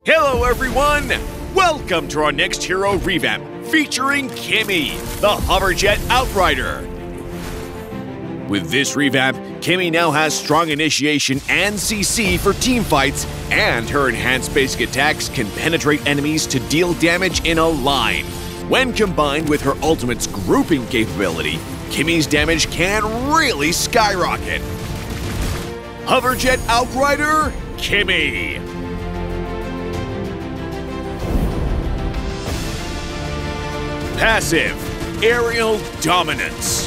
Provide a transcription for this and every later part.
Hello everyone! Welcome to our next hero revamp, featuring Kimmy, the Hoverjet Outrider. With this revamp, Kimmy now has strong initiation and CC for team fights, and her enhanced basic attacks can penetrate enemies to deal damage in a line. When combined with her ultimate's grouping capability, Kimmy's damage can really skyrocket. Hoverjet Outrider, Kimmy. Passive, Aerial Dominance.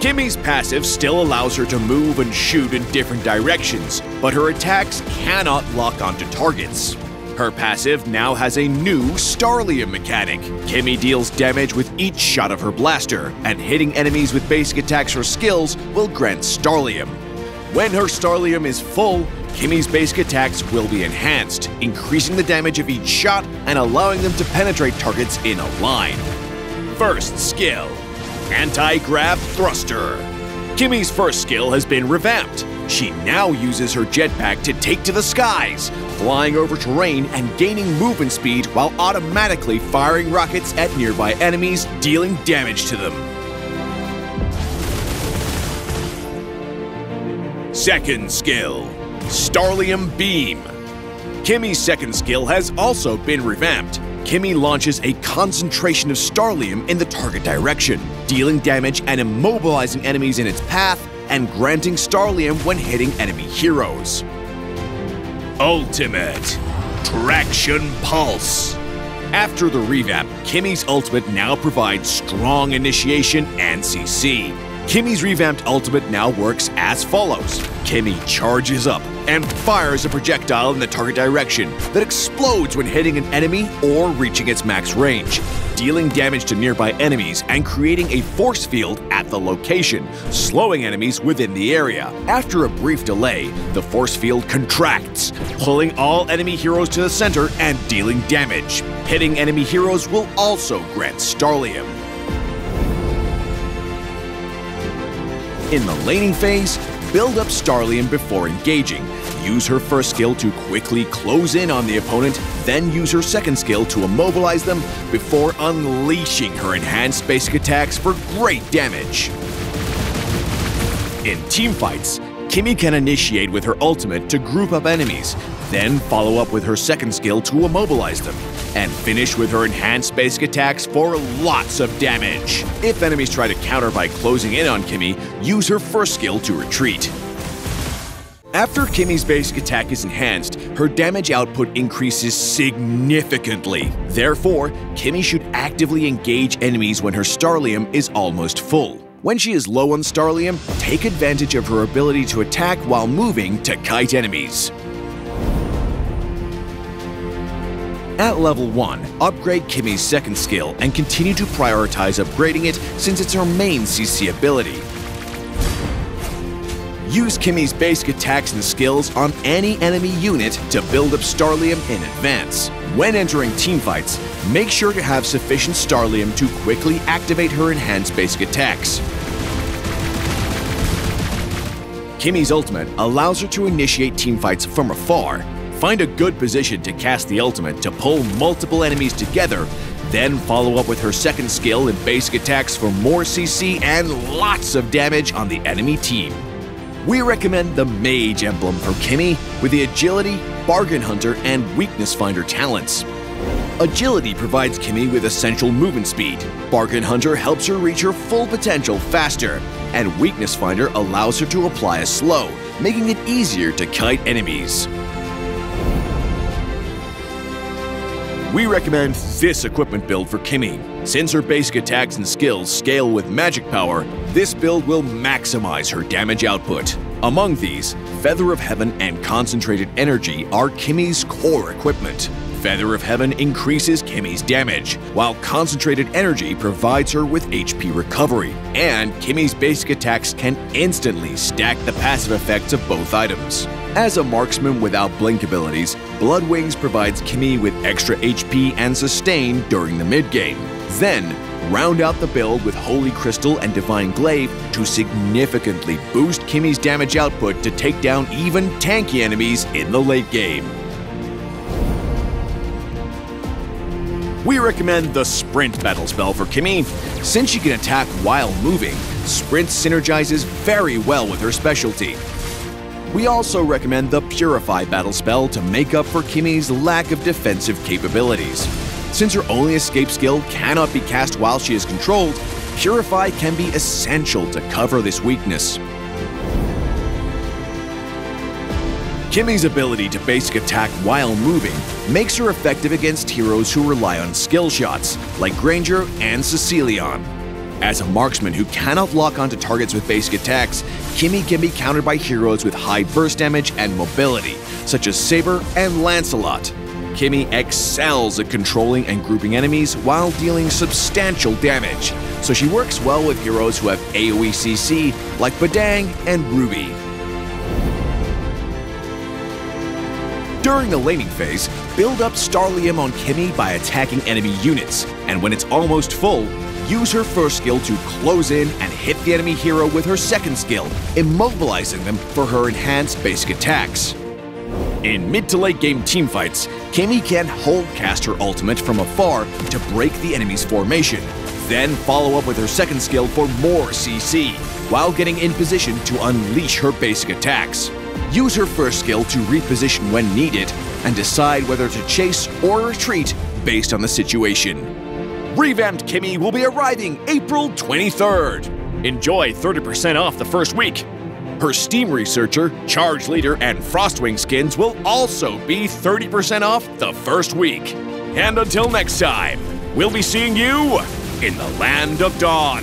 Kimmy's passive still allows her to move and shoot in different directions, but her attacks cannot lock onto targets. Her passive now has a new Starlium mechanic. Kimmy deals damage with each shot of her blaster, and hitting enemies with basic attacks or skills will grant Starlium. When her Starlium is full, Kimmy's basic attacks will be enhanced, increasing the damage of each shot and allowing them to penetrate targets in a line. First skill, Anti-Grav Thruster. Kimmy's first skill has been revamped. She now uses her jetpack to take to the skies, flying over terrain and gaining movement speed while automatically firing rockets at nearby enemies, dealing damage to them. Second skill, Starlium Beam. Kimmy's second skill has also been revamped. Kimmy launches a concentration of Starlium in the target direction, dealing damage and immobilizing enemies in its path, and granting Starlium when hitting enemy heroes. Ultimate, Traction Pulse. After the revamp, Kimmy's ultimate now provides strong initiation and CC. Kimmy's revamped ultimate now works as follows. Kimmy charges up and fires a projectile in the target direction that explodes when hitting an enemy or reaching its max range, dealing damage to nearby enemies and creating a force field at the location, slowing enemies within the area. After a brief delay, the force field contracts, pulling all enemy heroes to the center and dealing damage. Hitting enemy heroes will also grant Starlium. In the laning phase, build up Starlium before engaging. Use her first skill to quickly close in on the opponent, then use her second skill to immobilize them before unleashing her enhanced basic attacks for great damage. In teamfights, Kimmy can initiate with her ultimate to group up enemies, then follow up with her second skill to immobilize them, and finish with her enhanced basic attacks for lots of damage. If enemies try to counter by closing in on Kimmy, use her first skill to retreat. After Kimmy's basic attack is enhanced, her damage output increases significantly. Therefore, Kimmy should actively engage enemies when her Starlium is almost full. When she is low on Starlium, take advantage of her ability to attack while moving to kite enemies. At level 1, upgrade Kimmy's second skill and continue to prioritize upgrading it since it's her main CC ability. Use Kimmy's basic attacks and skills on any enemy unit to build up Starlium in advance. When entering teamfights, make sure to have sufficient Starlium to quickly activate her enhanced basic attacks. Kimmy's ultimate allows her to initiate teamfights from afar. Find a good position to cast the ultimate to pull multiple enemies together, then follow up with her second skill and basic attacks for more CC and lots of damage on the enemy team. We recommend the Mage emblem for Kimmy with the Agility, Bargain Hunter, and Weakness Finder talents. Agility provides Kimmy with essential movement speed, Bargain Hunter helps her reach her full potential faster, and Weakness Finder allows her to apply a slow, making it easier to kite enemies. We recommend this equipment build for Kimmy. Since her basic attacks and skills scale with magic power, this build will maximize her damage output. Among these, Feather of Heaven and Concentrated Energy are Kimmy's core equipment. Feather of Heaven increases Kimmy's damage, while Concentrated Energy provides her with HP recovery, and Kimmy's basic attacks can instantly stack the passive effects of both items. As a marksman without blink abilities, Blood Wings provides Kimmy with extra HP and sustain during the mid-game. Then, round out the build with Holy Crystal and Divine Glaive to significantly boost Kimmy's damage output to take down even tanky enemies in the late game. We recommend the Sprint battle spell for Kimmy. Since she can attack while moving, Sprint synergizes very well with her specialty. We also recommend the Purify battle spell to make up for Kimmy's lack of defensive capabilities. Since her only escape skill cannot be cast while she is controlled, Purify can be essential to cover this weakness. Kimmy's ability to basic attack while moving makes her effective against heroes who rely on skill shots, like Granger and Cecilion. As a marksman who cannot lock onto targets with basic attacks, Kimmy can be countered by heroes with high burst damage and mobility, such as Saber and Lancelot. Kimmy excels at controlling and grouping enemies while dealing substantial damage, so she works well with heroes who have AoE CC like Badang and Ruby. During the laning phase, build up Starlium on Kimmy by attacking enemy units, and when it's almost full, use her first skill to close in and hit the enemy hero with her second skill, immobilizing them for her enhanced basic attacks. In mid to late game teamfights, Kimmy can hold cast her ultimate from afar to break the enemy's formation, then follow up with her second skill for more CC, while getting in position to unleash her basic attacks. Use her first skill to reposition when needed, and decide whether to chase or retreat based on the situation. Revamped Kimmy will be arriving April 23rd. Enjoy 30% off the first week. Her Steam Researcher, Charge Leader, and Frostwing skins will also be 30% off the first week. And until next time, we'll be seeing you in the Land of Dawn.